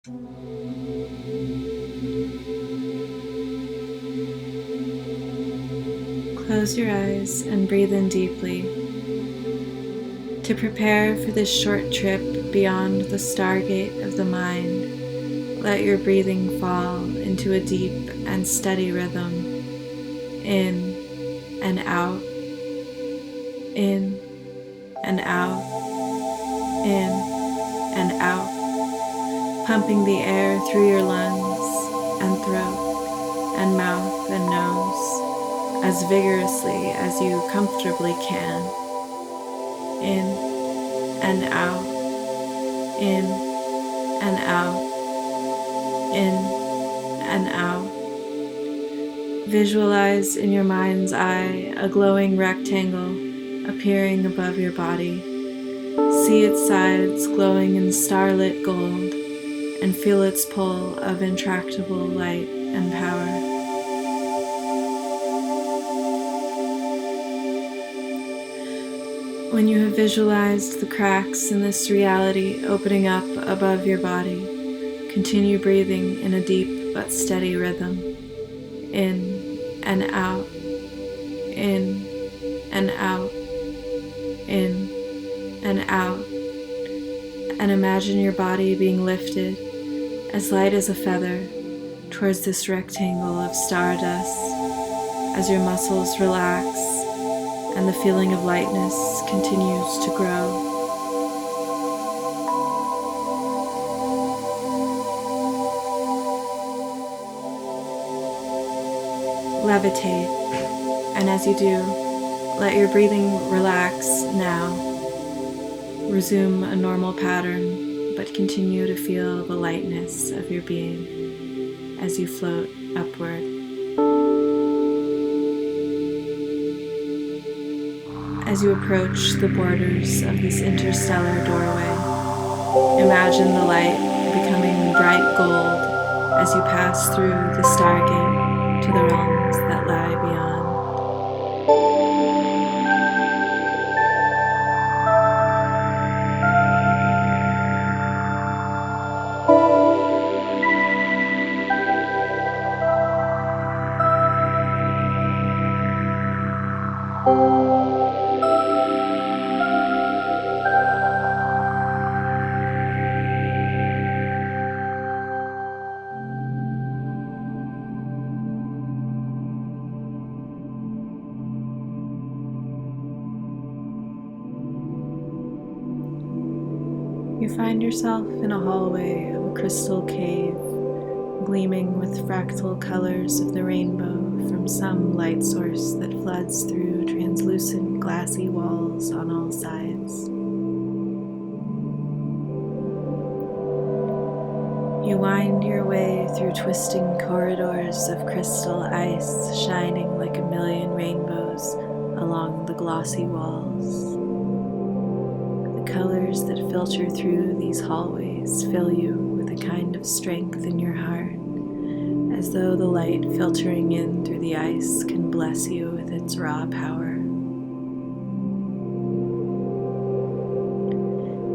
Close your eyes and breathe in deeply. To prepare for this short trip beyond the stargate of the mind, let your breathing fall into a deep and steady rhythm, in and out, in and out, in and out, pumping the air through your lungs and throat and mouth and nose as vigorously as you comfortably can. In and out, in and out, in and out. Visualize in your mind's eye a glowing rectangle appearing above your body. See its sides glowing in starlit gold and feel its pull of intractable light and power. When you have visualized the cracks in this reality opening up above your body, continue breathing in a deep but steady rhythm, in and out, in and out, in and out, and imagine your body being lifted as light as a feather towards this rectangle of stardust as your muscles relax and the feeling of lightness continues to grow. Levitate, and as you do, let your breathing relax now. Resume a normal pattern, but continue to feel the lightness of your being as you float upward. As you approach the borders of this interstellar doorway, imagine the light becoming bright gold as you pass through the stargate to the realms that lie beyond. You find yourself in a hallway of a crystal cave, gleaming with fractal colors of the rainbow from some light source that floods through translucent glassy walls on all sides. You wind your way through twisting corridors of crystal ice shining like a million rainbows along the glossy walls. The colors that filter through these hallways fill you with a kind of strength in your heart, as though the light filtering in through the ice can bless you with its raw power.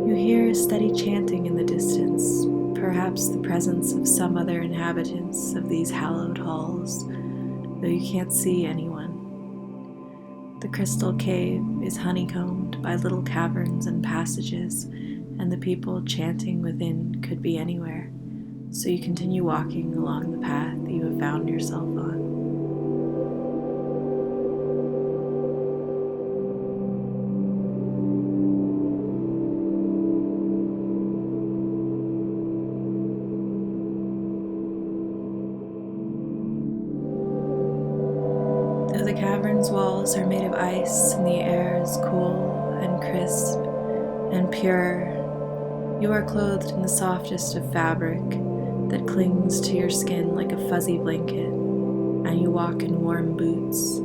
You hear a steady chanting in the distance, perhaps the presence of some other inhabitants of these hallowed halls, though you can't see anyone. The crystal cave is honeycombed by little caverns and passages, and the people chanting within could be anywhere, so you continue walking along the path you have found yourself on. The cavern's walls are made of ice and the air is cool and crisp and pure. You are clothed in the softest of fabric that clings to your skin like a fuzzy blanket, and you walk in warm boots.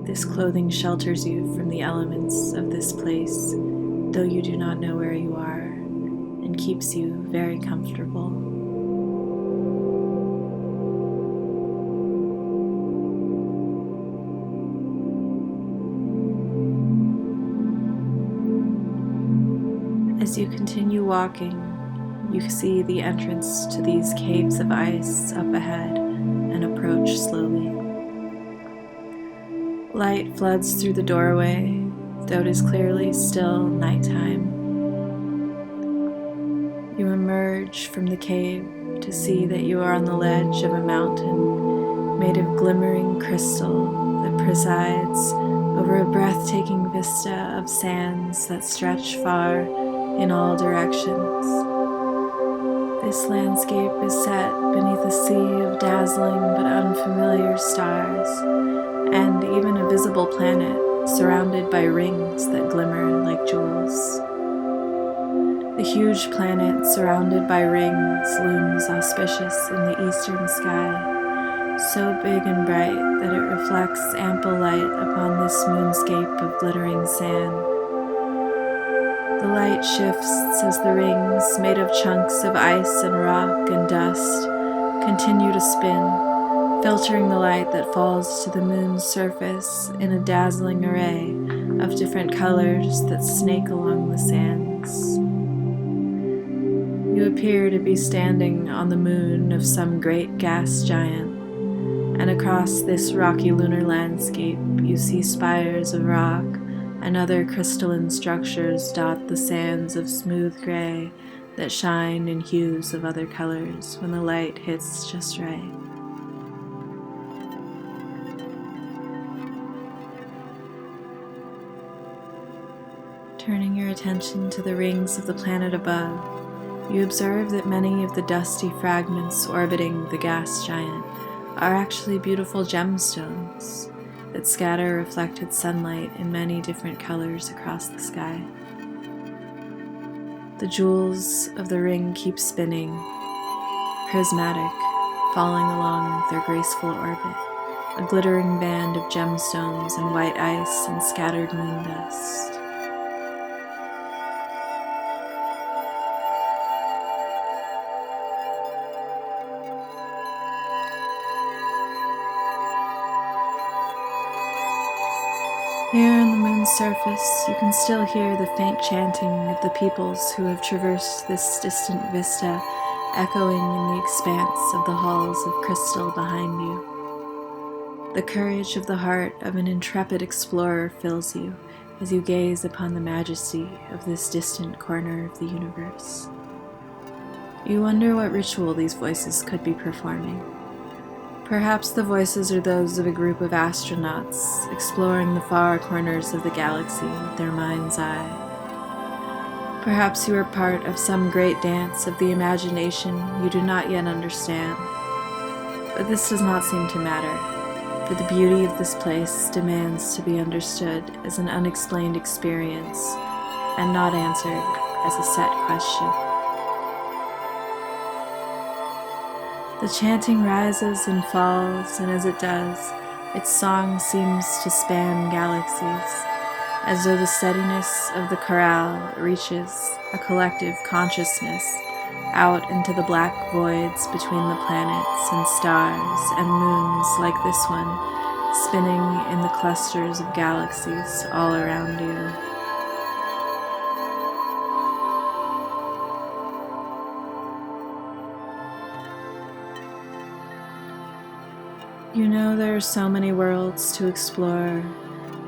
This clothing shelters you from the elements of this place, though you do not know where you are, and keeps you very comfortable. As you continue walking, you see the entrance to these caves of ice up ahead and approach slowly. Light floods through the doorway, though it is clearly still nighttime. You emerge from the cave to see that you are on the ledge of a mountain made of glimmering crystal that presides over a breathtaking vista of sands that stretch far in all directions. This landscape is set beneath a sea of dazzling but unfamiliar stars, and even a visible planet surrounded by rings that glimmer like jewels. The huge planet surrounded by rings looms auspicious in the eastern sky, so big and bright that it reflects ample light upon this moonscape of glittering sand. The light shifts as the rings, made of chunks of ice and rock and dust, continue to spin, filtering the light that falls to the moon's surface in a dazzling array of different colors that snake along the sands. You appear to be standing on the moon of some great gas giant, and across this rocky lunar landscape you see spires of rock and other crystalline structures dot the sands of smooth gray that shine in hues of other colors when the light hits just right. Turning your attention to the rings of the planet above, you observe that many of the dusty fragments orbiting the gas giant are actually beautiful gemstones that scatter reflected sunlight in many different colors across the sky. The jewels of the ring keep spinning, prismatic, falling along their graceful orbit, a glittering band of gemstones and white ice and scattered moon dust. Here on the moon's surface, you can still hear the faint chanting of the peoples who have traversed this distant vista, echoing in the expanse of the halls of crystal behind you. The courage of the heart of an intrepid explorer fills you as you gaze upon the majesty of this distant corner of the universe. You wonder what ritual these voices could be performing. Perhaps the voices are those of a group of astronauts exploring the far corners of the galaxy with their mind's eye. Perhaps you are part of some great dance of the imagination you do not yet understand. But this does not seem to matter, for the beauty of this place demands to be understood as an unexplained experience and not answered as a set question. The chanting rises and falls, and as it does, its song seems to span galaxies, as though the steadiness of the chorale reaches a collective consciousness out into the black voids between the planets and stars and moons like this one, spinning in the clusters of galaxies all around you. You know there are so many worlds to explore,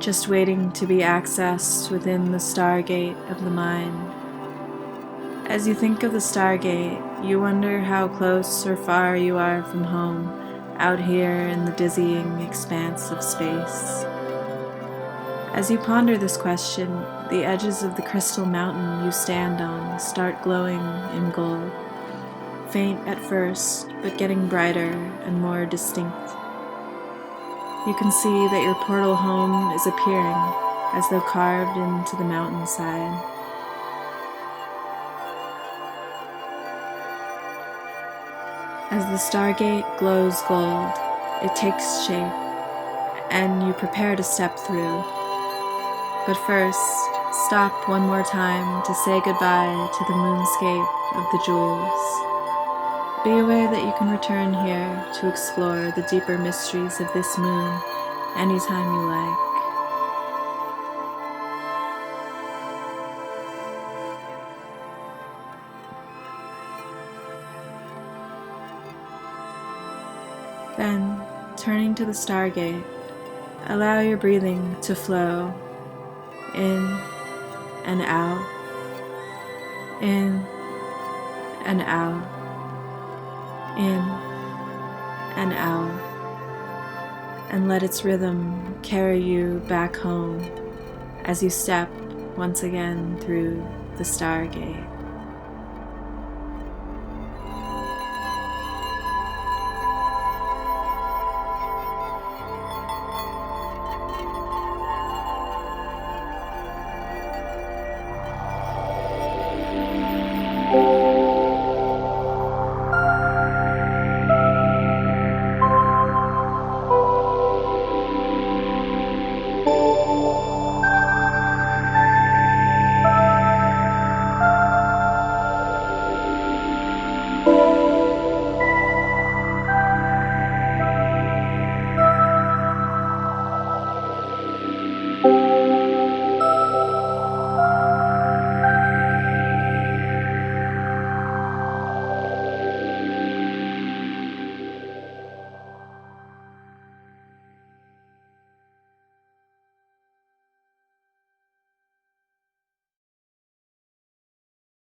just waiting to be accessed within the stargate of the mind. As you think of the stargate, you wonder how close or far you are from home, out here in the dizzying expanse of space. As you ponder this question, the edges of the crystal mountain you stand on start glowing in gold, faint at first, but getting brighter and more distinct. You can see that your portal home is appearing as though carved into the mountainside. As the stargate glows gold, it takes shape, and you prepare to step through. But first, stop one more time to say goodbye to the moonscape of the jewels. Be aware that you can return here to explore the deeper mysteries of this moon anytime you like. Then, turning to the stargate, allow your breathing to flow in and out, in and out, in and out, and let its rhythm carry you back home as you step once again through the stargate.